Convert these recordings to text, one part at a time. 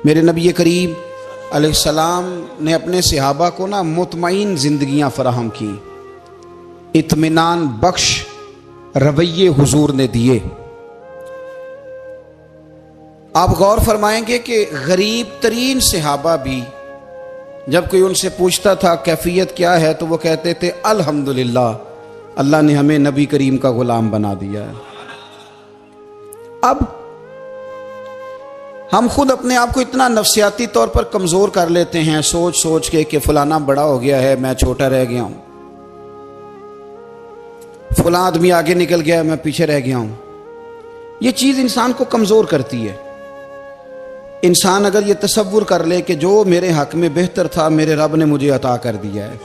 मेरे नबी करीम अलैहिस्सलाम ने अपने सहाबा को ना मुतमईन ज़िंदगियाँ फराहम की, इत्मीनान बख्श रवैये हुजूर ने दिए। आप गौर फरमाएंगे कि गरीब तरीन सहाबा भी जब कोई उनसे पूछता था कैफियत क्या है तो वो कहते थे अल्हम्दुलिल्लाह, अल्लाह ने हमें नबी करीम का गुलाम बना दिया है। अब हम खुद अपने आप को इतना नफ्सियाती तौर पर कमज़ोर कर लेते हैं सोच सोच के कि फलाना बड़ा हो गया है, मैं छोटा रह गया हूं, फला आदमी आगे निकल गया है, मैं पीछे रह गया हूं। ये चीज़ इंसान को कमज़ोर करती है। इंसान अगर ये तसव्वुर कर ले कि जो मेरे हक में बेहतर था मेरे रब ने मुझे अता कर दिया है,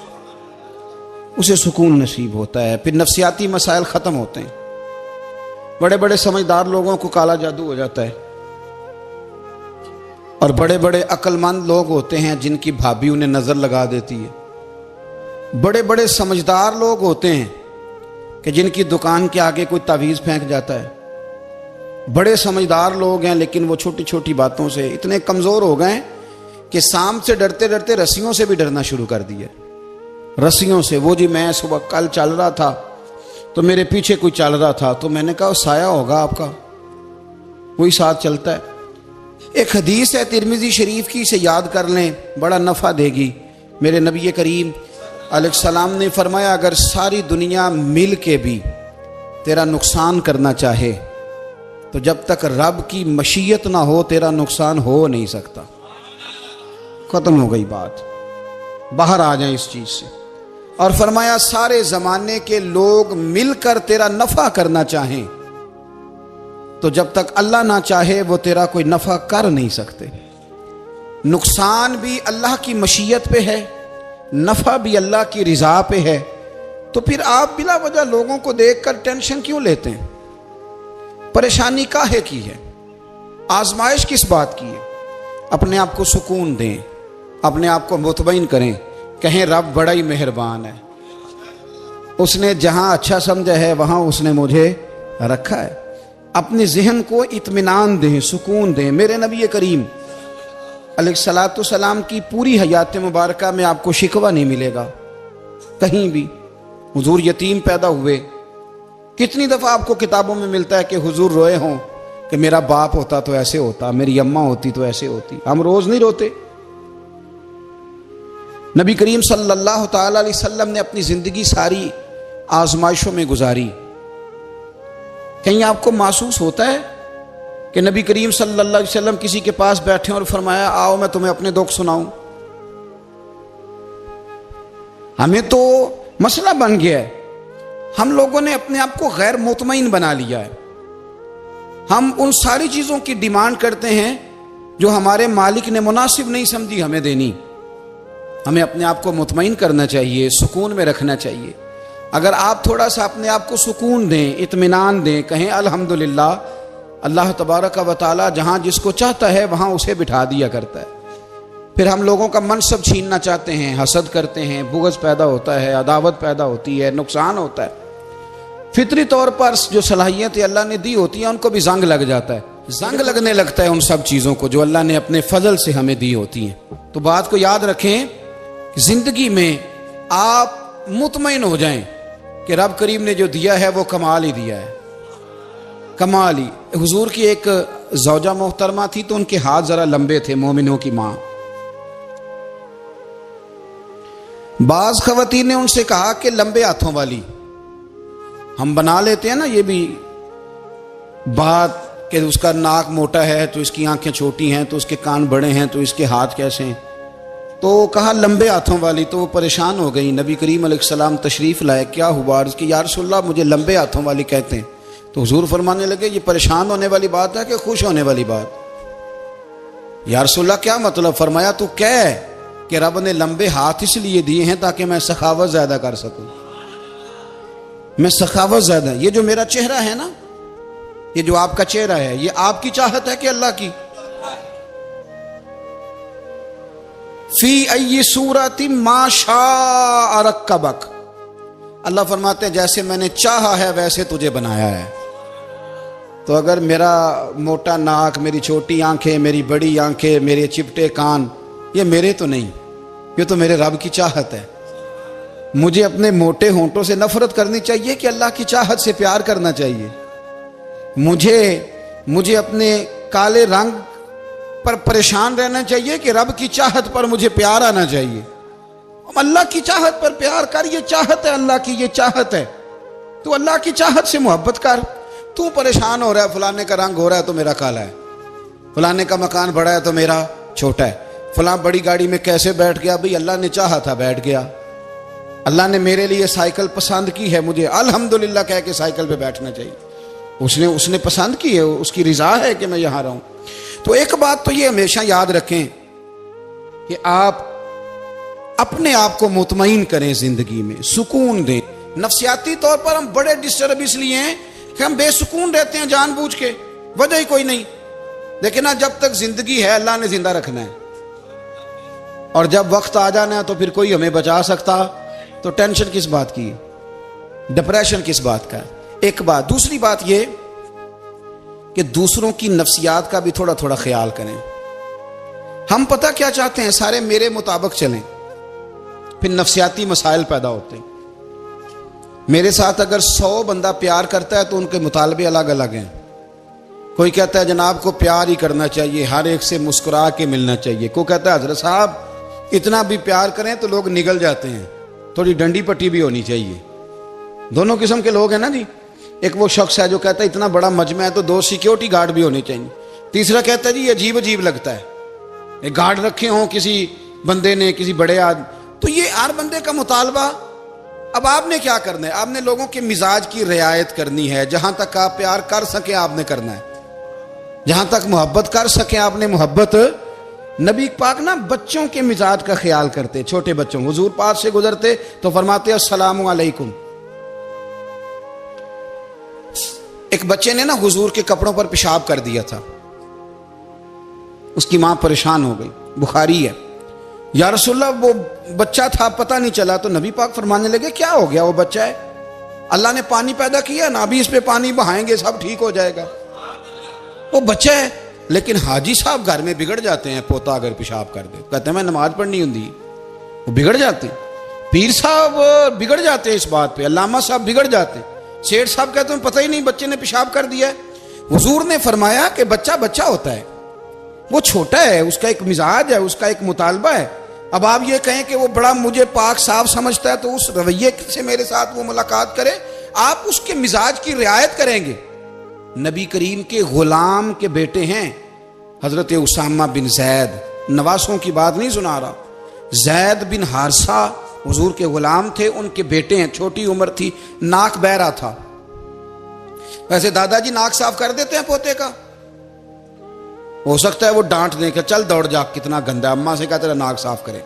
उसे सुकून नसीब होता है, फिर नफ्सियाती मसाइल ख़त्म होते हैं। बड़े बड़े समझदार लोगों को काला जादू हो जाता है और बड़े बड़े अक्लमंद लोग होते हैं जिनकी भाभी उन्हें नज़र लगा देती है। बड़े बड़े समझदार लोग होते हैं कि जिनकी दुकान के आगे कोई तावीज़ फेंक जाता है। बड़े समझदार लोग हैं लेकिन वो छोटी छोटी बातों से इतने कमज़ोर हो गए कि सांप से डरते डरते रस्सियों से भी डरना शुरू कर दिया। रस्सियों से, वो जी मैं सुबह कल चल रहा था तो मेरे पीछे कोई चल रहा था तो मैंने कहा साया होगा आपका, वही साथ चलता है। एक हदीस है तिरमिज़ी शरीफ की, इसे याद कर लें, बड़ा नफ़ा देगी। मेरे नबी करीम अलैहिस्सलाम ने फरमाया अगर सारी दुनिया मिल के भी तेरा नुकसान करना चाहे तो जब तक रब की मशीयत ना हो तेरा नुकसान हो नहीं सकता। ख़त्म हो गई बात, बाहर आ जाए इस चीज़ से। और फरमाया सारे ज़माने के लोग मिलकर तेरा नफ़ा करना चाहें तो जब तक अल्लाह ना चाहे वो तेरा कोई नफ़ा कर नहीं सकते। नुकसान भी अल्लाह की मशीयत पे है, नफ़ा भी अल्लाह की रिज़ा पे है। तो फिर आप बिला वजह लोगों को देखकर टेंशन क्यों लेते हैं? परेशानी काहे की है? आजमाइश किस बात की है? अपने आप को सुकून दें, अपने आप को मुतमईन करें, कहें रब बड़ा ही मेहरबान है, उसने जहां अच्छा समझा है वहां उसने मुझे रखा है। अपने जहन को इत्मीनान दें, सुकून दें। मेरे नबी करीम अलैहिस्सलातु सलाम की पूरी हयात मुबारका में आपको शिकवा नहीं मिलेगा कहीं भी। हुजूर यतीम पैदा हुए, कितनी दफ़ा आपको किताबों में मिलता है कि हुजूर रोए हों कि मेरा बाप होता तो ऐसे होता, मेरी अम्मा होती तो ऐसे होती। हम रोज़ नहीं रोते। नबी करीम सल्लल्लाहु ताला अलैहि वसल्लम ने अपनी ज़िंदगी सारी आजमाइशों में गुजारी। कहीं आपको महसूस होता है कि नबी करीम सल्लल्लाहु अलैहि वसल्लम किसी के पास बैठे और फरमाया आओ मैं तुम्हें अपने दुख सुनाऊं? हमें तो मसला बन गया है, हम लोगों ने अपने आप को गैर मुतमईन बना लिया है। हम उन सारी चीज़ों की डिमांड करते हैं जो हमारे मालिक ने मुनासिब नहीं समझी हमें देनी। हमें अपने आप को मुतमईन करना चाहिए, सुकून में रखना चाहिए। अगर आप थोड़ा सा अपने आप को सुकून दें, इत्मीनान दें, कहें अल्हम्दुलिल्लाह, अल्लाह तबारक व तआला जहाँ जिसको चाहता है वहाँ उसे बिठा दिया करता है। फिर हम लोगों का मनसब छीनना चाहते हैं, हसद करते हैं, बुग़्ज़ पैदा होता है, अदावत पैदा होती है, नुकसान होता है। फितरी तौर पर जो सलाहियतें अल्लाह ने दी होती हैं उनको भी जंग लग जाता है, जंग लगने लगता है उन सब चीज़ों को जो अल्लाह ने अपने फजल से हमें दी होती हैं। तो बात को याद रखें, ज़िंदगी में आप मुतमईन हो जाएं कि रब करीम ने जो दिया है वो कमाल ही दिया है, कमाल ही। हुजूर की एक ज़ौजा मोहतरमा थी तो उनके हाथ ज़रा लंबे थे, मोमिनों की माँ। बाज़ ख़वातीन ने उनसे कहा कि लंबे हाथों वाली, हम बना लेते हैं ना ये भी बात कि उसका नाक मोटा है तो इसकी आंखें छोटी हैं, तो उसके कान बड़े हैं तो इसके हाथ कैसे हैं। तो कहा लंबे हाथों वाली, तो वो परेशान हो गई। नबी करीम अलैहिस्सलाम तशरीफ़ लाए, क्या हुआ? अर्ज़ की या रसूलल्लाह मुझे लंबे हाथों वाली कहते हैं। तो हुजूर फरमाने लगे ये परेशान होने वाली बात है कि खुश होने वाली बात? या रसूलल्लाह क्या मतलब? फरमाया तू कह कि रब ने लंबे हाथ इसलिए दिए हैं ताकि मैं सखावत ज़्यादा कर सकूं, मैं सखावत ज़्यादा। ये जो मेरा चेहरा है ना, ये जो आपका चेहरा है, ये आपकी चाहत है कि अल्लाह की? फी अय्यि सूरति मा शाअ रक्कबक। अल्लाह फरमाते हैं जैसे मैंने चाहा है वैसे तुझे बनाया है। तो अगर मेरा मोटा नाक, मेरी छोटी आंखें, मेरी बड़ी आंखें, मेरे चिपटे कान, ये मेरे तो नहीं, ये तो मेरे रब की चाहत है। मुझे अपने मोटे होंठों से नफरत करनी चाहिए कि अल्लाह की चाहत से प्यार करना चाहिए? मुझे अपने काले रंग पर परेशान रहना चाहिए कि रब की चाहत पर मुझे प्यार आना चाहिए? अल्लाह की चाहत पर प्यार कर, ये चाहत है अल्लाह की, ये चाहत है। तू अल्लाह की चाहत से मोहब्बत कर। तू परेशान हो रहा है, फलाने का रंग हो रहा है तो मेरा काला है, फलाने का मकान बड़ा है तो मेरा छोटा है, फलां बड़ी गाड़ी में कैसे बैठ गया? भाई अल्लाह ने चाहा था बैठ गया। अल्लाह ने मेरे लिए साइकिल पसंद की है, मुझे अल्हम्दुलिल्लाह कह के साइकिल पे बैठना चाहिए। उसने पसंद की है, उसकी रिजा है कि मैं यहां रहूं। तो एक बात तो ये हमेशा याद रखें कि आप अपने आप को मुतमईन करें, जिंदगी में सुकून दें। नफ्सियाती तौर पर हम बड़े डिस्टर्ब इसलिए हैं कि हम बेसुकून रहते हैं जानबूझ के, वजह ही कोई नहीं। लेकिन ना, जब तक जिंदगी है अल्लाह ने जिंदा रखना है, और जब वक्त आ जाना है तो फिर कोई हमें बचा सकता, तो टेंशन किस बात की, डिप्रेशन किस बात का? एक बात। दूसरी बात ये कि दूसरों की नफ्सियात का भी थोड़ा थोड़ा ख्याल करें। हम पता क्या चाहते हैं, सारे मेरे मुताबिक चलें, फिर नफ्सियाती मसाइल पैदा होते हैं। मेरे साथ अगर 100 बंदा प्यार करता है तो उनके मुतालबे अलग अलग हैं। कोई कहता है जनाब को प्यार ही करना चाहिए, हर एक से मुस्कुरा के मिलना चाहिए। कोई कहता है हजरत साहब इतना भी प्यार करें तो लोग निगल जाते हैं, थोड़ी डंडी पट्टी भी होनी चाहिए। दोनों किस्म के लोग हैं ना जी। एक वो शख्स है जो कहता है इतना बड़ा मजमा है तो 2 सिक्योरिटी गार्ड भी होने चाहिए। तीसरा कहता है जी अजीब अजीब लगता है, एक गार्ड रखे हों किसी बंदे ने, किसी बड़े आदमी। तो ये हर बंदे का मुतालबा। अब आपने क्या करना है? आपने लोगों के मिजाज की रियायत करनी है। जहां तक आप प्यार कर सके आपने करना है, जहां तक मोहब्बत कर सके आपने मोहब्बत। नबी पाक ना बच्चों के मिजाज का ख्याल करते, छोटे बच्चों। हुजूर पास से गुजरते तो फरमाते अस्सलामु अलैकुम। एक बच्चे ने ना हुजूर के कपड़ों पर पेशाब कर दिया था, उसकी मां परेशान हो गई। बुखारी है। या रसूलल्लाह वो बच्चा था, पता नहीं चला। तो नबी पाक फरमाने लगे क्या हो गया, वो बच्चा है, अल्लाह ने पानी पैदा किया ना, अभी इस पे पानी बहाएंगे सब ठीक हो जाएगा। वो बच्चा है। लेकिन हाजी साहब घर में बिगड़ जाते हैं, पोता अगर पेशाब कर दे, कहते हैं मैं नमाज पढ़नी होती, वो बिगड़ जाते। पीर साहब बिगड़ जाते हैं इस बात पे, अल्लामा साहब बिगड़ जाते। सेठ साहब कहते हैं पता ही नहीं बच्चे ने पेशाब कर दिया है। हुजूर ने फरमाया कि बच्चा बच्चा होता है, वो छोटा है, उसका एक मिजाज है, उसका एक मुतालबा है। अब आप ये कहें कि वो बड़ा मुझे पाक साफ समझता है तो उस रवैये से मेरे साथ वो मुलाकात करे, आप उसके मिजाज की रियायत करेंगे। नबी करीम के गुलाम के बेटे हैं हजरत उसामा बिन जैद, नवासों की बात नहीं सुना रहा। जैद बिन हारसा हुजूर के गुलाम थे, उनके बेटे हैं। छोटी उम्र थी, नाक बह रहा था। वैसे दादाजी नाक साफ कर देते हैं पोते का, हो सकता है वो डांट दें कि चल दौड़ जा, कितना गंदा, अम्मा से कहा तेरा नाक साफ करे,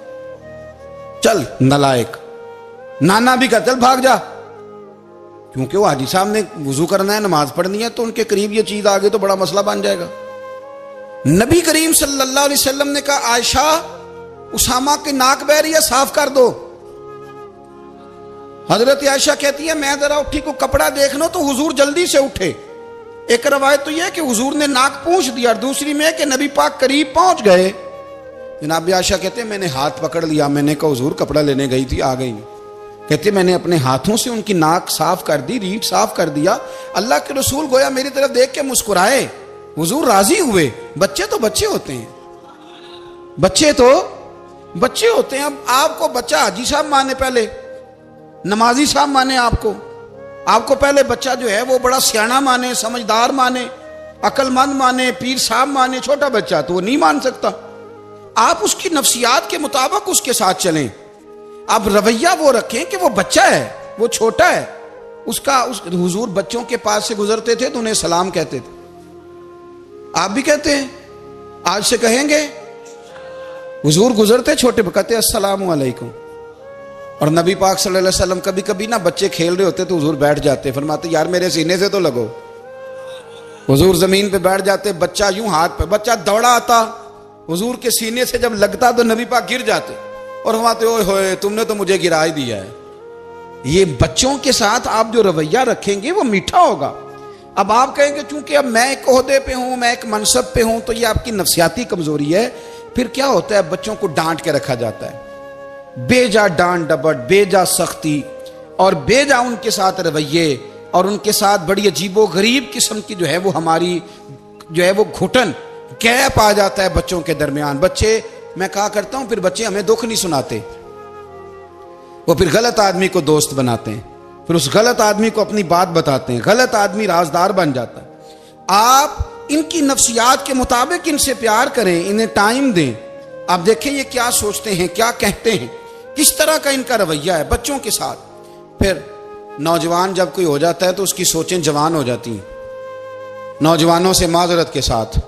चल नलायक। नाना भी कहा चल भाग जा, क्योंकि वो हाजी साहब ने वुजू करना है, नमाज पढ़नी है, तो उनके करीब ये चीज आ गई तो बड़ा मसला बन जाएगा। नबी करीम सल्लल्लाहु अलैहि वसल्लम ने कहा आयशा उसामा की नाक बह रही है, साफ कर दो। हजरत आयशा कहती है मैं जरा उठी को कपड़ा देख लो, तो हुजूर जल्दी से उठे। एक रवायत तो यह कि हुजूर ने नाक पूंछ दिया, और दूसरी में कि नबी पाक करीब पहुंच गए। जनाब आयशा कहते हैं मैंने हाथ पकड़ लिया, मैंने कहा हुजूर कपड़ा लेने गई थी, आ गई। कहते मैंने अपने हाथों से उनकी नाक साफ कर दी, रीढ़ साफ कर दिया। अल्लाह के रसूल गोया मेरी तरफ देख के मुस्कुराए, हुजूर राजी हुए। बच्चे तो बच्चे होते हैं, बच्चे तो बच्चे होते हैं। अब आपको बच्चा हाजी साहब माने, पहले नमाजी साहब माने, आपको पहले बच्चा जो है वो बड़ा सियाना माने, समझदार माने, अक्लमंद माने, पीर साहब माने। छोटा बच्चा तो वो नहीं मान सकता। आप उसकी नफ्सियात के मुताबिक उसके साथ चलें। आप रवैया वो रखें कि वो बच्चा है, वो छोटा है। हुजूर बच्चों के पास से गुजरते थे तो उन्हें सलाम कहते थे। आप भी कहते हैं, आज से कहेंगे। हुजूर गुजरते छोटे कहते अस्सलामु अलैकुम। और नबी पाक सल्लल्लाहु अलैहि वसल्लम कभी कभी ना बच्चे खेल रहे होते तो हुजूर बैठ जाते, फरमाते यार मेरे सीने से तो लगो। हुजूर जमीन पे बैठ जाते, बच्चा यूं हाथ पे, बच्चा दौड़ा आता, हुजूर के सीने से जब लगता तो नबी पाक गिर जाते और फरमाते ओए होए तुमने तो मुझे गिरा ही दिया है। ये बच्चों के साथ आप जो रवैया रखेंगे वो मीठा होगा। अब आप कहेंगे चूंकि अब मैं एक ओहदे पे हूं, मैं एक मनसब पे हूं, तो ये आपकी नफ्सियाती कमजोरी है। फिर क्या होता है, बच्चों को डांट के रखा जाता है, बेजा डांट डपट, बेजा सख्ती और बेजा उनके साथ रवैये और उनके साथ बड़ी अजीबो गरीब किस्म की जो है वो हमारी जो है वो घुटन गैप आ जाता है बच्चों के दरमियान। बच्चे, मैं कहा करता हूं, फिर बच्चे हमें दुख नहीं सुनाते, वो फिर गलत आदमी को दोस्त बनाते हैं, फिर उस गलत आदमी को अपनी बात बताते हैं, गलत आदमी राजदार बन जाता है। आप इनकी नफ्सियात के मुताबिक इनसे प्यार करें, इन्हें टाइम दें। आप देखें ये क्या सोचते हैं, क्या कहते हैं, किस तरह का इनका रवैया है बच्चों के साथ। फिर नौजवान जब कोई हो जाता है तो उसकी सोचें जवान हो जाती हैं। नौजवानों से माजरत के साथ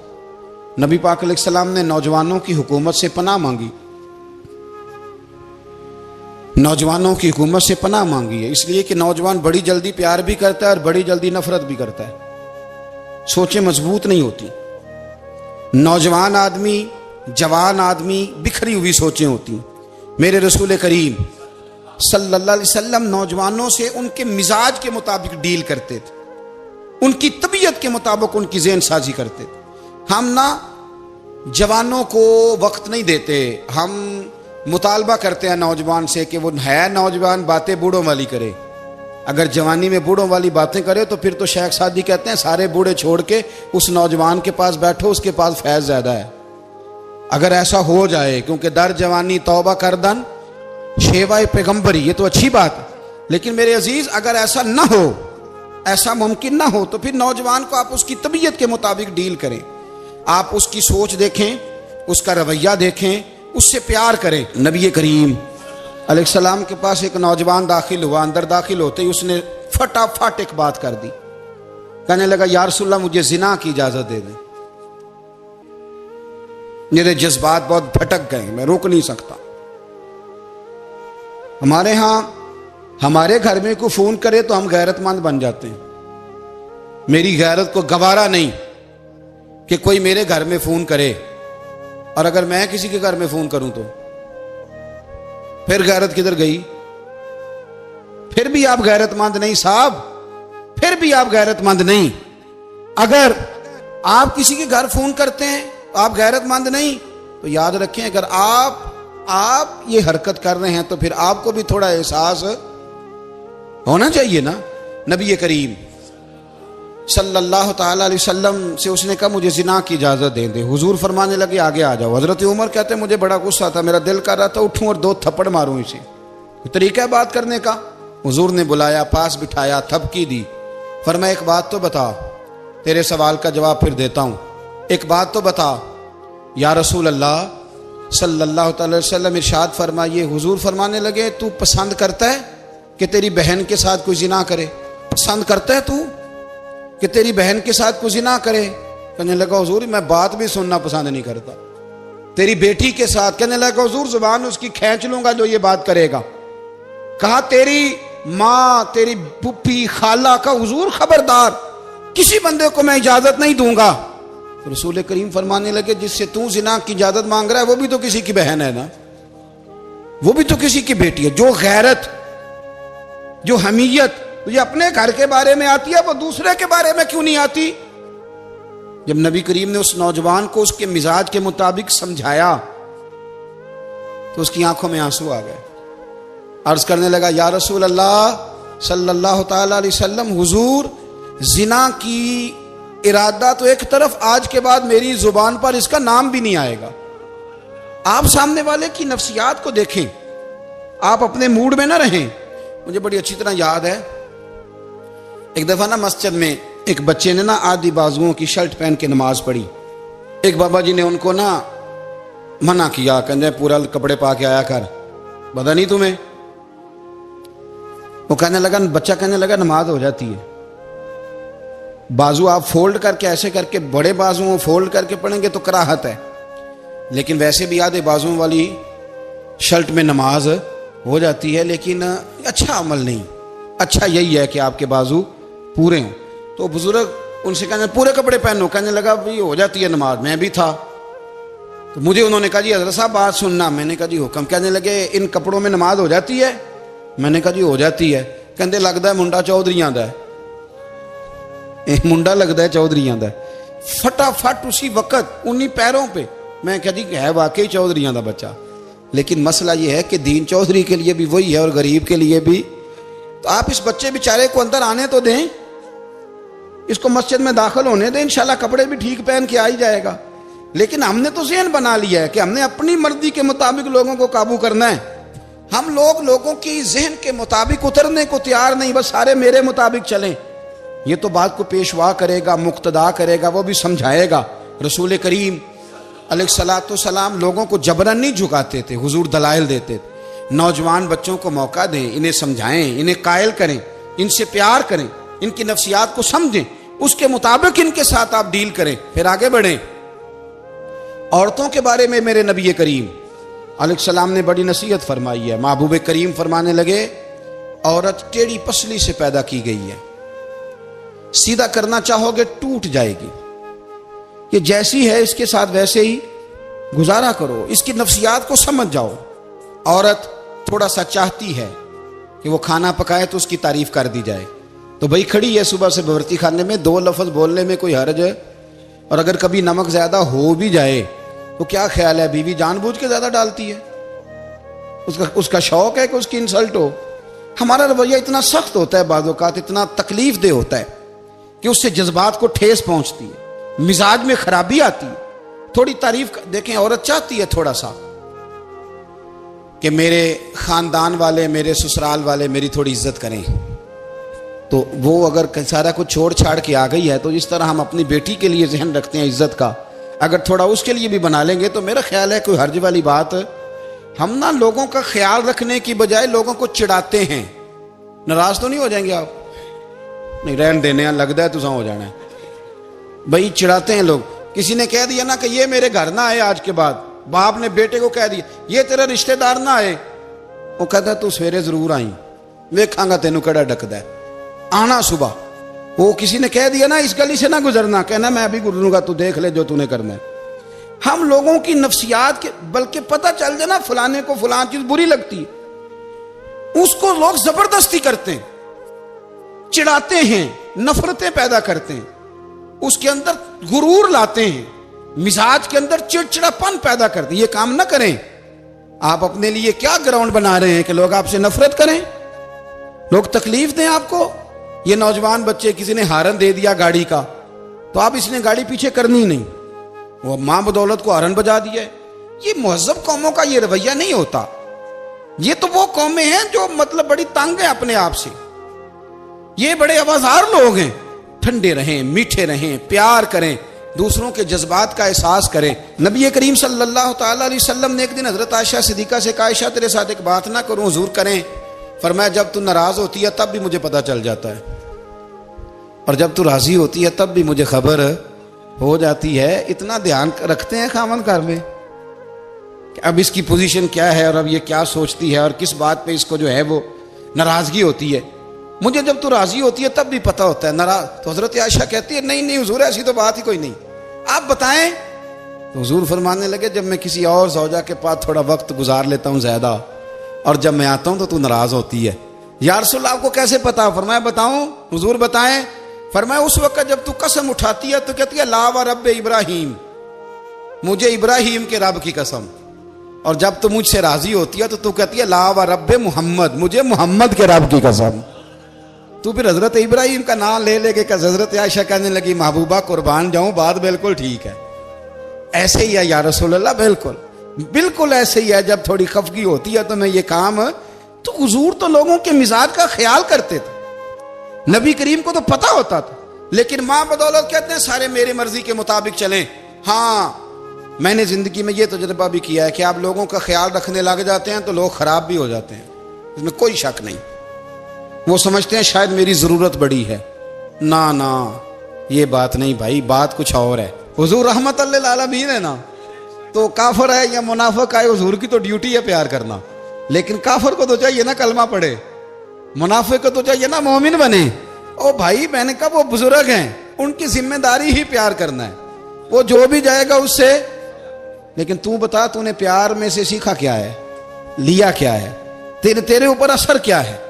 नबी पाक अलैहिस्सलाम ने नौजवानों की हुकूमत से पनाह मांगी, नौजवानों की हुकूमत से पनाह मांगी है, इसलिए कि नौजवान बड़ी जल्दी प्यार भी करता है और बड़ी जल्दी नफरत भी करता है, सोचें मजबूत नहीं होती। नौजवान आदमी, जवान आदमी, बिखरी हुई सोचें होती। मेरे रसूल करीम सल्लल्लाहु अलैहि वसल्लम नौजवानों से उनके मिजाज के मुताबिक डील करते थे, उनकी तबीयत के मुताबिक उनकी ज़हन साजी करते थे। हम ना जवानों को वक्त नहीं देते, हम मुतालबा करते हैं नौजवान से कि वो है नौजवान, बातें बूढ़ों वाली करे। अगर जवानी में बूढ़ों वाली बातें करे तो फिर तो शेख सादी कहते हैं सारे बूढ़े छोड़ के उस नौजवान के पास बैठो, उसके पास फैज़ ज़्यादा है। अगर ऐसा हो जाए, क्योंकि दर जवानी तौबा करदन शेवाए पैगंबरी, ये तो अच्छी बात है, लेकिन मेरे अजीज अगर ऐसा ना हो, ऐसा मुमकिन ना हो, तो फिर नौजवान को आप उसकी तबीयत के मुताबिक डील करें। आप उसकी सोच देखें, उसका रवैया देखें, उससे प्यार करें। नबी करीम अलैहिस्सलाम के पास एक नौजवान दाखिल हुआ, अंदर दाखिल होते ही उसने फटाफट एक बात कर दी, कहने लगा या रसूलल्लाह मुझे जिना की इजाजत दे दें। मेरे जज्बात बहुत भटक गए, मैं रोक नहीं सकता। हमारे यहाँ हमारे घर में कोई फोन करे तो हम गैरतमंद बन जाते हैं। मेरी गैरत को गवारा नहीं कि कोई मेरे घर में फोन करे, और अगर मैं किसी के घर में फोन करूं तो फिर गैरत किधर गई? फिर भी आप गैरतमंद नहीं साहब, फिर भी आप गैरतमंद नहीं। अगर आप किसी के घर फोन करते हैं तो आप गैरतमंद नहीं, तो याद रखें अगर आप ये हरकत कर रहे हैं तो फिर आपको भी थोड़ा एहसास होना चाहिए ना। नबी करीम सल्लल्लाहु ताला अलैहि वसल्लम से उसने कहा मुझे जिना की इजाजत दे दे। हुजूर फरमाने लगे आगे आ जाओ। हजरत उमर कहते मुझे बड़ा गुस्सा था, मेरा दिल कर रहा था उठूं और 2 थप्पड़ मारूं इसे। तरीका है बात करने का। हुजूर ने बुलाया, पास बिठाया, थपकी दी, फरमाया एक बात तो बता, तेरे सवाल का जवाब फिर देता हूं, एक बात तो बता। या रसूल अल्लाह सल्लल्लाहु अलैहि वसल्लम इरशाद फरमाइए। हुजूर फरमाने लगे तू पसंद करता है कि तेरी बहन के साथ कोई जिना करे? पसंद करता है तू कि तेरी बहन के साथ कोई जिना करे? कहने लगा हुजूर मैं बात भी सुनना पसंद नहीं करता। तेरी बेटी के साथ? कहने लगा हुजूर जुबान उसकी खींच लूंगा जो ये बात करेगा। कहा तेरी माँ, तेरी पुप्पी, खाला का? हुजूर खबरदार, किसी बंदे को मैं इजाजत नहीं दूंगा। तो रसूल करीम फरमाने लगे जिससे तू जिना की इजाजत मांग रहा है वो भी तो किसी की बहन है ना, वो भी तो किसी की बेटी है। जो गैरत, जो हमीयत तुझे अपने घर के बारे में आती है वो दूसरे के बारे में क्यों नहीं आती? जब नबी करीम ने उस नौजवान को उसके मिजाज के मुताबिक समझाया तो उसकी आंखों में आंसू आ गए। अर्ज करने लगा या रसूल अल्लाह सल्लल्लाहु ताला अलैहि वसल्लम, हुजूर जिना की इरादा तो एक तरफ, आज के बाद मेरी जुबान पर इसका नाम भी नहीं आएगा। आप सामने वाले की नफ्सियात को देखें, आप अपने मूड में ना रहें। मुझे बड़ी अच्छी तरह याद है एक दफा ना मस्जिद में एक बच्चे ने ना आधी बाजुओं की शर्ट पहन के नमाज पढ़ी। एक बाबा जी ने उनको ना मना किया, कहते पूरा कपड़े पा के आया कर, पता नहीं तुम्हें? वो कहने लगा, बच्चा कहने लगा नमाज हो जाती है, बाजू आप फोल्ड करके ऐसे करके बड़े बाजुओं फोल्ड करके पढ़ेंगे तो कराहत है, लेकिन वैसे भी आधे बाजुओं वाली शर्ट में नमाज हो जाती है, लेकिन अच्छा अमल नहीं। अच्छा यही है कि आपके बाजू पूरे हों। तो बुजुर्ग उनसे कहने पूरे कपड़े पहनो, कहने लगा भाई हो जाती है नमाज, मैं भी था। तो मुझे उन्होंने कहा जी हज़रत साहब बात सुनना। मैंने कहा जी हुक्म। कहने लगे इन कपड़ों में नमाज हो जाती है? मैंने कहा जी हो जाती है। कहते लगता है मुंडा चौधरी आंदा है। मुंडा लगता है चौधरियां का। फटाफट उसी वक्त उन्हीं पैरों पे मैं कह जी है वाकई चौधरियां का बच्चा। लेकिन मसला ये है कि दीन चौधरी के लिए भी वही है और गरीब के लिए भी। तो आप इस बच्चे बेचारे को अंदर आने तो दें, इसको मस्जिद में दाखिल होने दें, इंशाल्लाह कपड़े भी ठीक पहन के आ ही जाएगा। लेकिन हमने तो ज़हन बना लिया है कि हमने अपनी मर्जी के मुताबिक लोगों को काबू करना है। हम लोगों की जहन के मुताबिक उतरने को तैयार नहीं, बस सारे मेरे मुताबिक चलें। ये तो बात को पेशवा करेगा, मुक्तदा करेगा, वो भी समझाएगा। रसूल करीम अलैहिस्सलाम लोगों को जबरन नहीं झुकाते थे, हुजूर दलाइल देते थे। नौजवान बच्चों को मौका दें, इन्हें समझाएं, इन्हें कायल करें, इनसे प्यार करें, इनकी नफ्सियात को समझें, उसके मुताबिक इनके साथ आप डील करें, फिर आगे बढ़ें। औरतों के बारे में मेरे नबी करीम अलैहिस्सलाम ने बड़ी नसीहत फरमाई है। महबूब करीम फरमाने लगे, औरत टेढ़ी पसली से पैदा की गई है, सीधा करना चाहोगे टूट जाएगी। ये जैसी है इसके साथ वैसे ही गुजारा करो, इसकी नफ्सियात को समझ जाओ। औरत थोड़ा सा चाहती है कि वो खाना पकाए तो उसकी तारीफ कर दी जाए, तो भाई खड़ी है सुबह से बवर्ती खाने में, दो लफ्ज बोलने में कोई हर्ज है। और अगर कभी नमक ज्यादा हो भी जाए तो क्या ख्याल है, बीवी जानबूझ के ज्यादा डालती है, उसका शौक है कि उसकी इंसल्ट हो। हमारा रवैया इतना सख्त होता है, बाज़ औक़ात इतना तकलीफ दे होता है कि उससे जज्बात को ठेस पहुंचती है, मिजाज में खराबी आती है। थोड़ी तारीफ देखें, औरत चाहती है थोड़ा सा कि मेरे खानदान वाले, मेरे ससुराल वाले मेरी थोड़ी इज्जत करें, तो वो अगर सारा कुछ छोड़ छाड़ के आ गई है, तो इस तरह हम अपनी बेटी के लिए जहन रखते हैं इज्जत का, अगर थोड़ा उसके लिए भी बना लेंगे तो मेरा ख्याल है कोई हर्ज वाली बात। हम ना लोगों का ख्याल रखने की बजाय लोगों को चिढ़ाते हैं। नाराज तो नहीं हो जाएंगे आप? नहीं, रहन देने लगता है तुझा हो जाना है भाई, चिढ़ाते हैं लोग। किसी ने कह दिया ना कि ये मेरे घर ना आए आज के बाद, बाप ने बेटे को कह दिया ये तेरा रिश्तेदार ना आए, वो कहता तू सवेरे जरूर आई, वेखांगा तेनू कड़ा डकदा है, आना सुबह। वो किसी ने कह दिया ना इस गली से ना गुजरना, कहना मैं अभी गुजरूंगा, तू देख ले जो तूने करना है। हम लोगों की नफ्सियात के, बल्कि पता चल जाए ना फलाने को फलान चीज बुरी लगती है, उसको लोग जबरदस्ती करते हैं, चिढ़ाते हैं, नफरतें पैदा करते हैं, उसके अंदर गुरूर लाते हैं, मिजाज के अंदर चिड़चिड़ापन पैदा करते हैं। ये काम ना करें। आप अपने लिए क्या ग्राउंड बना रहे हैं कि लोग आपसे नफरत करें, लोग तकलीफ दें आपको। ये नौजवान बच्चे, किसी ने हारन दे दिया गाड़ी का, तो आप इसने गाड़ी पीछे करनी नहीं, वो मां बदौलत को हारन बजा दिया है। ये मुहज्जब कौमों का ये रवैया नहीं होता। ये तो वो कौमें हैं जो मतलब बड़ी तंग है अपने आप से, ये बड़े आवाज़ार लोग हैं। ठंडे रहें, मीठे रहें, प्यार करें, दूसरों के जज्बात का एहसास करें। नबी करीम सल्लल्लाहु ताला अलैहि वसल्लम ने एक दिन हजरत आयशा सिद्दीका से कहा, आयशा तेरे साथ एक बात ना करूं, हुजूर करें। फरमाया जब तू नाराज होती है तब भी मुझे पता चल जाता है, और जब तू राजी होती है तब भी मुझे खबर हो जाती है। इतना ध्यान रखते हैं खामन घर में कि अब इसकी पोजीशन क्या है और अब ये क्या सोचती है और किस बात पे इसको जो है वो नाराजगी होती है। मुझे जब तू राजी होती है तब भी पता होता है नाराज। तो हजरत आयशा कहती है नहीं नहीं हुजूर ऐसी तो बात ही कोई नहीं, आप बताएं। तो हुजूर फरमाने लगे जब मैं किसी और ज़ौजा के पास थोड़ा वक्त गुजार लेता हूँ ज्यादा, और जब मैं आता हूँ तो तू नाराज होती है। या रसूल आपको कैसे पता? फरमाया बताऊं? हुजूर बताएं। फरमाया उस वक्त जब तू कसम उठाती है तो कहती है ला व रब इब्राहिम, मुझे इब्राहिम के रब की कसम। और जब तू मुझसे राजी होती है तो तू कहती है ला व रब मोहम्मद, मुझे मोहम्मद के रब की कसम। तू फिर हजरत इब्राहिम का नाम ले लेके का हजरत आयशा कहने लगी महबूबा कुर्बान जाऊं, बात बिल्कुल ठीक है, ऐसे ही है या रसूल अल्लाह, बिल्कुल बिल्कुल ऐसे ही है। जब थोड़ी खफगी होती है तो मैं ये काम, तो हुजूर तो लोगों के मिजाज का ख्याल करते थे, नबी करीम को तो पता होता था। लेकिन मां बदौलत कहते हैं सारे मेरी मर्जी के मुताबिक चलें। हाँ, मैंने जिंदगी में ये तजुर्बा भी किया है कि आप लोगों का ख्याल रखने लग जाते हैं तो लोग खराब भी हो जाते हैं, इसमें कोई शक नहीं। वो समझते हैं शायद मेरी जरूरत बड़ी है, ना ना ये बात नहीं भाई, बात कुछ और है। हुजूर रहमत लिल आलमीन है ना, तो काफिर है या मुनाफिक है, हुजूर की तो ड्यूटी है प्यार करना। लेकिन काफिर को तो चाहिए ना कलमा पढ़े, मुनाफिक को तो चाहिए ना मोमिन बने। ओ भाई मैंने कहा वो बुजुर्ग हैं, उनकी जिम्मेदारी ही प्यार करना है, वो जो भी जाएगा उससे। लेकिन तू बता तूने प्यार में से सीखा क्या है, लिया क्या है, तेरे ऊपर असर क्या है?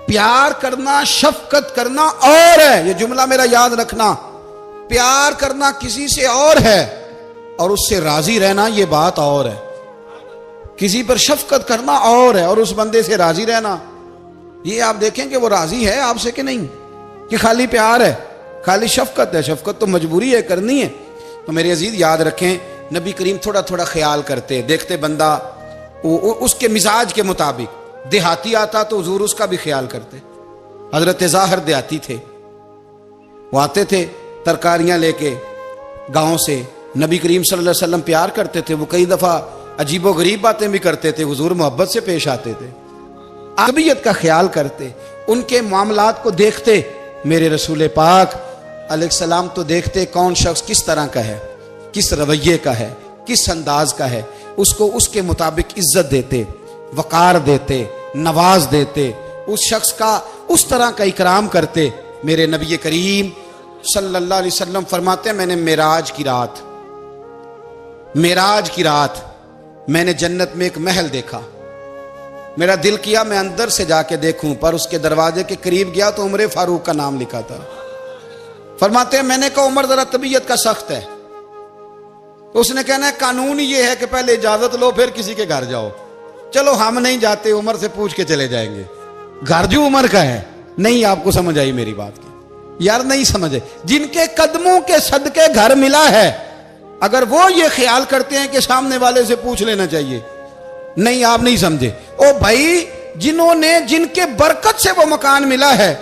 प्यार करना, शफकत करना और है, ये जुमला मेरा याद रखना। प्यार करना किसी से और है और उससे राजी रहना ये बात और है। किसी पर शफकत करना और है और उस बंदे से राजी रहना, ये आप देखें कि वो राजी है आपसे कि नहीं, कि खाली प्यार है, खाली शफकत है। शफकत तो मजबूरी है, करनी है। तो मेरे अजीज याद रखें, नबी करीम थोड़ा थोड़ा ख्याल करते, देखते बंदा उसके मिजाज के मुताबिक, देहाती आता तो हुजूर उसका भी ख्याल करते। हजरत ज़ाहिर देहाती थे, वो आते थे तरकारियां लेके गांव से, नबी करीम सल्लल्लाहु अलैहि वसल्लम प्यार करते थे, वो कई दफा अजीबो गरीब बातें भी करते थे, हुजूर मोहब्बत से पेश आते थे, तबीयत का ख्याल करते, उनके मामलात को देखते। मेरे रसूल पाक अलैहिस्सलाम तो देखते कौन शख्स किस तरह का है, किस रवैये का है, किस अंदाज का है, उसको उसके मुताबिक इज्जत देते, वकार देते, नवाज देते, उस शख्स का उस तरह का इकराम करते। मेरे नबी करीम सल्लल्लाहु अलैहि वसल्लम फरमाते हैं, मैंने मेराज की रात मैंने जन्नत में एक महल देखा। मेरा दिल किया मैं अंदर से जाके देखूं, पर उसके दरवाजे के करीब गया तो उमर फारूक का नाम लिखा था। फरमाते हैं मैंने कहा उमर जरा तबीयत का सख्त है, तो उसने कहना है कानून ये है कि पहले इजाजत लो फिर किसी के घर जाओ। चलो हम नहीं जाते, उमर से पूछ के चले जाएंगे, घर जो उमर का है। नहीं, आपको समझ आई मेरी बात की? यार नहीं समझे। जिनके कदमों के सदके घर मिला है, अगर वो ये ख्याल करते हैं कि सामने वाले से पूछ लेना चाहिए, नहीं आप नहीं समझे। ओ भाई, जिन्होंने जिनके बरकत से वो मकान मिला है,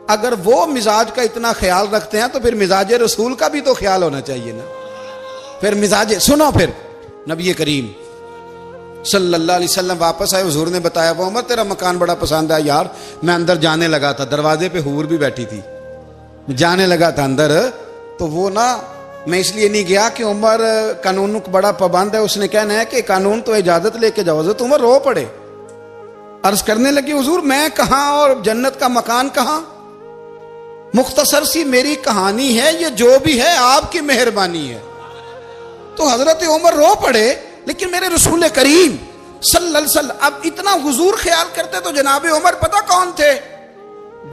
अगर वो मिजाज का इतना ख्याल रखते हैं तो फिर मिजाज रसूल का भी तो ख्याल होना चाहिए ना। फिर मिजाज सुनो, फिर नबी करीम सल्लल्लाहु अलैहि वसल्लम वापस आए, हुजूर ने बताया वो उमर तेरा मकान बड़ा पसंद है यार। मैं अंदर जाने लगा था, दरवाजे पे हूर भी बैठी थी, जाने लगा था अंदर, तो वो ना मैं इसलिए नहीं गया कि उमर कानून को बड़ा पाबंद है, उसने कहना है कि कानून तो इजाजत लेके जाओ। हज़रत उमर रो पड़े, अर्ज करने लगी हुजूर मैं कहां और जन्नत का मकान कहां? मुख्तसर सी मेरी कहानी है, ये जो भी है आपकी मेहरबानी है। तो हजरत उमर रो पड़े। लेकिन मेरे रसूल करीम सल्लल्लाहु अलैहि वसल्लम अब इतना हुजूर ख्याल करते तो जनाब उमर पता कौन थे?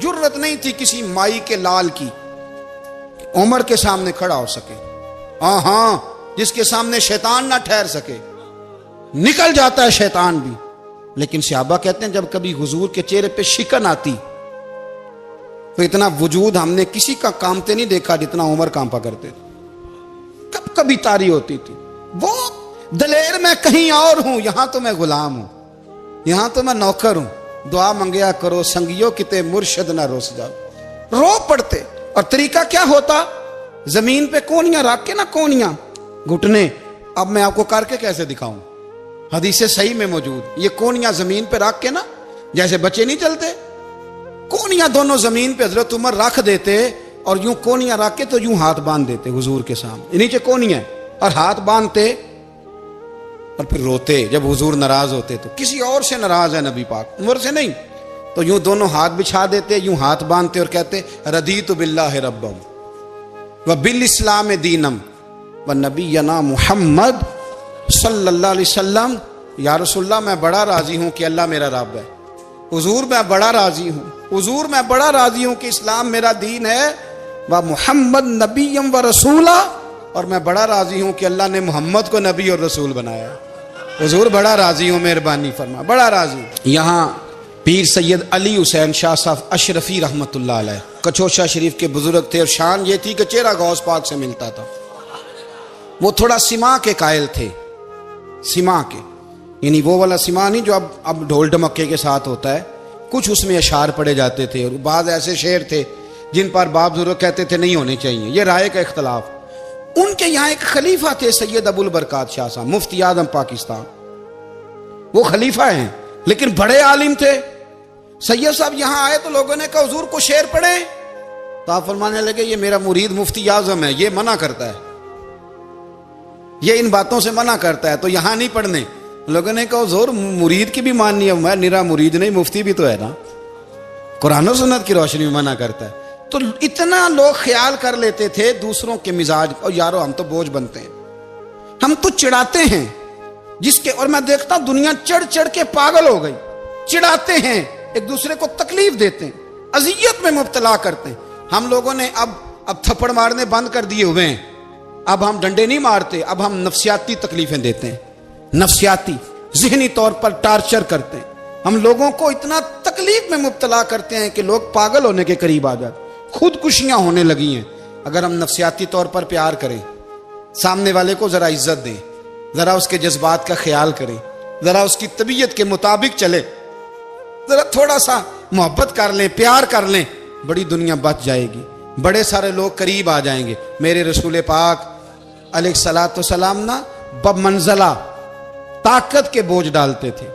जुर्रत नहीं थी किसी माई के लाल की उमर के सामने खड़ा हो सके। हाँ, जिसके सामने शैतान ना ठहर सके, निकल जाता है शैतान भी। लेकिन सहाबा कहते हैं जब कभी हुजूर के चेहरे पे शिकन आती तो इतना वजूद हमने किसी का कांपते नहीं देखा जितना उमर कांपा करते थे। कब कभी तारी होती थी वो दलेर मैं कहीं और हूं, यहां तो मैं गुलाम हूं, यहां तो मैं नौकर हूं। दुआ मंगया करो संगियो किते मुर्शद ना रोस जाओ। रो पड़ते। और तरीका क्या होता? जमीन पे कोनियां रख के ना, कोनियां घुटने, अब मैं आपको करके कैसे दिखाऊं, हदीस सही में मौजूद। ये कोनियां जमीन पे रख के ना, जैसे बच्चे नहीं चलते, कोनियां दोनों जमीन पे हजरत उमर रख देते और यूं कोनियां रख के तो यूं हाथ बांध देते हुजूर के सामने, नीचे कोनियां और हाथ बांधते और फिर रोते। जब हुजूर नाराज होते तो किसी और से नाराज है नबी पाक, उमर से नहीं, तो यूं दोनों हाथ बिछा देते, यूं हाथ बांधते और कहते रदीतु बिल्लाहि रब्बम व बिल इस्लाम दीनम व नबीना मुहम्मद सल्लल्लाहु अलैहि वसल्लम। या रसूलल्लाह मैं बड़ा राजी हूं कि अल्लाह मेरा रब है। हुजूर मैं बड़ा राजी हूं, हुजूर मैं बड़ा राजी हूं कि इस्लाम मेरा दीन है। व मुहम्मद नबीयम व रसूला, और मैं बड़ा राजी हूं कि अल्लाह ने मोहम्मद को नबी और रसूल बनाया। हुजूर बड़ा राजी हूं, मेहरबानी फरमा, बड़ा राजी। यहां पीर सैयद अली हुसैन शाह साहब अशरफी रहमतुल्लाह अलैह कचोशा शरीफ के बुजुर्ग थे और शान ये थी कि चेहरा गौस पाक से मिलता था। वो थोड़ा सिमा के कायल थे, सिमा के, यानी वो वाला सिमा नहीं जो अब ढोल ढमक्के के साथ होता है, कुछ उसमें अशार पड़े जाते थे। और बाद ऐसे शेर थे जिन पर बाप बुजुर्ग कहते थे नहीं होने चाहिए, ये राय का इख्तलाफ। उनके यहाँ एक खलीफा थे सैयद अबुल बरकात शाह साहब, मुफ्ती आजम पाकिस्तान। वो खलीफा हैं लेकिन बड़े आलिम थे। सैयद साहब यहाँ आए तो लोगों ने कहा हुजूर को शेर पढ़े, तो आप फरमाने लगे ये मेरा मुरीद मुफ्ती आजम है, ये मना करता है, ये इन बातों से मना करता है, तो यहाँ नहीं पढ़ने। लोगों ने कहा हुजूर मुरीद की भी माननी है, मैं निरा मुरीद नहीं, मुफ्ती भी तो है ना, कुरान और सुन्नत की रोशनी में मना करता है। तो इतना लोग ख्याल कर लेते थे दूसरों के मिजाज, और यारो हम तो बोझ बनते हैं, हम तो चिढ़ाते हैं जिसके, और मैं देखता दुनिया चढ़ चढ़ के पागल हो गई, चिढ़ाते हैं एक दूसरे को तकलीफ देते हैं, अजियत में मुब्तला करते हैं। हम लोगों ने अब थप्पड़ मारने बंद कर दिए हुए हैं। अब हम डंडे नहीं मारते, अब हम नफ्सियाती तकलीफें देते हैं, नफ्सियाती ज़हनी तौर पर टार्चर करते हैं। हम लोगों को इतना तकलीफ में मुब्तला करते हैं कि लोग पागल होने के करीब आ जाते, खुदकुशियां होने लगी हैं। अगर हम नफ्सियाती तौर पर प्यार करें, सामने वाले को जरा इज्जत दें, जरा उसके जज्बात का ख्याल करें, जरा उसकी तबीयत के मुताबिक चले, जरा थोड़ा सा मोहब्बत कर लें, प्यार कर लें, बड़ी दुनिया बच जाएगी, बड़े सारे लोग करीब आ जाएंगे। मेरे रसूल पाक अलैहिस्सलातु वस्सलाम ना बमंज़ला ताकत के बोझ डालते थे,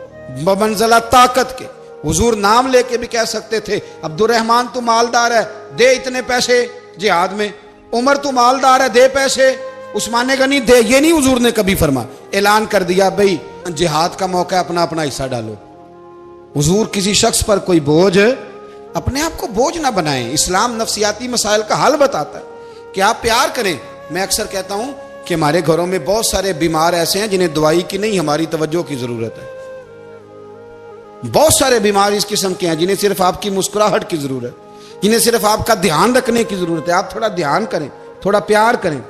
बमंज़ला ताकत के। हुजूर नाम लेके भी कह सकते थे, अब्दुर्रहमान तू मालदार है, दे इतने पैसे जिहाद में। उमर तू मालदार है, दे पैसे। उस्मान गनी दे, ये नहीं हुजूर ने कभी फरमा। ऐलान कर दिया भाई जिहाद का मौका, अपना अपना हिस्सा डालो। हुजूर किसी शख्स पर कोई बोझ, अपने आप को बोझ ना बनाएं। इस्लाम नफ्सियाती मसाइल का हल बताता है कि आप प्यार करें। मैं अक्सर कहता हूं कि हमारे घरों में बहुत सारे बीमार ऐसे हैं जिन्हें दवाई की नहीं, हमारी तवज्जो की जरूरत है। बहुत सारे बीमार इस किस्म के हैं जिन्हें सिर्फ आपकी मुस्कुराहट की जरूरत है, जिन्हें सिर्फ आपका ध्यान रखने की जरूरत है। आप थोड़ा ध्यान करें, थोड़ा प्यार करें।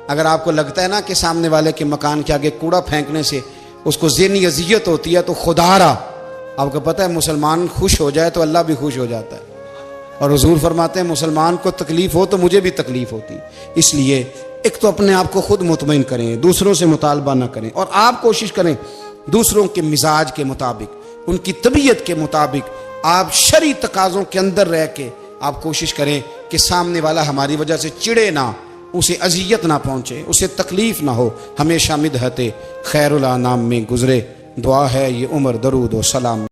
अगर आपको लगता है ना कि सामने वाले के मकान के आगे कूड़ा फेंकने से उसको ज़हनी अजियत होती है, तो खुदारा आपको पता है मुसलमान खुश हो जाए तो अल्लाह भी खुश हो जाता है। और हुजूर फरमाते हैं मुसलमान को तकलीफ हो तो मुझे भी तकलीफ होती। इसलिए एक तो अपने आप को खुद मुतमईन करें, दूसरों से मुतालबा ना करें, और आप कोशिश करें दूसरों के मिजाज के मुताबिक, उनकी तबीयत के मुताबिक, आप शरई तकाज़ों के अंदर रह के आप कोशिश करें कि सामने वाला हमारी वजह से चिड़े ना, उसे अजियत ना पहुंचे, उसे तकलीफ ना हो, हमेशा मिदहते खैरुल अनाम में गुजरे। दुआ है ये उम्र दरूद व सलाम।